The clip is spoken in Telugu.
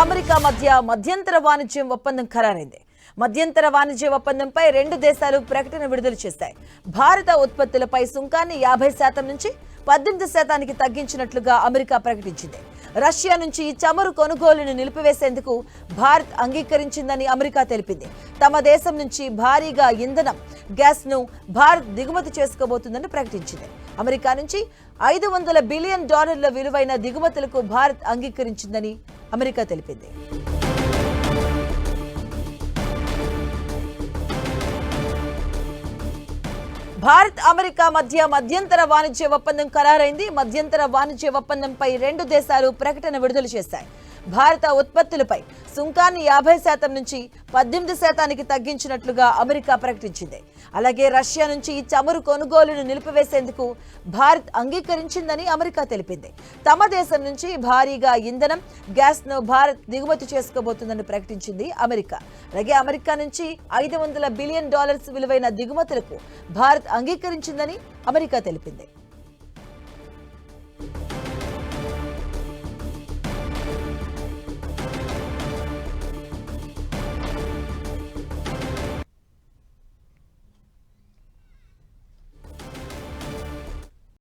అమెరికా మధ్య మధ్యంతర వాణిజ్యం ఒప్పందం ఖరారైంది. మధ్యంతర వాణిజ్య ఒప్పందంపై రెండు దేశాలు ప్రకటన విడుదల చేశాయి. భారత ఉత్పత్తులపై సుంకాన్ని 50% నుంచి 18% తగ్గించినట్లుగా అమెరికా ప్రకటించింది. రష్యా నుంచి చమురు కొనుగోలును నిలిపివేసేందుకు భారత్ అంగీకరించిందని అమెరికా తెలిపింది. తమ దేశం నుంచి భారీగా ఇంధనం, గ్యాస్ ను భారత్ దిగుమతి చేసుకోబోతుందని ప్రకటించింది. అమెరికా నుంచి $500 బిలియన్ విలువైన దిగుమతులకు భారత్ అంగీకరించిందని అమెరికా తెలిపింది. భారత్ అమెరికా మధ్య మధ్యంతర వాణిజ్య ఒప్పందం ఖరారైంది. మధ్యంతర వాణిజ్య ఒప్పందంపై రెండు దేశాలు ప్రకటన విడుదల చేశాయి. భారత ఉత్పత్తులపై సుంకాన్ని 50% నుంచి 18% తగ్గించినట్లుగా అమెరికా ప్రకటించింది. అలాగే రష్యా నుంచి చమురు కొనుగోలును నిలిపివేసేందుకు భారత్ అంగీకరించిందని అమెరికా తెలిపింది. తమ దేశం నుంచి భారీగా ఇంధనం, గ్యాస్ ను భారత్ దిగుమతి చేసుకోబోతుందని ప్రకటించింది అమెరికా. అలాగే అమెరికా నుంచి $500 బిలియన్ విలువైన దిగుమతులకు భారత్ అంగీకరించిందని అమెరికా తెలిపింది.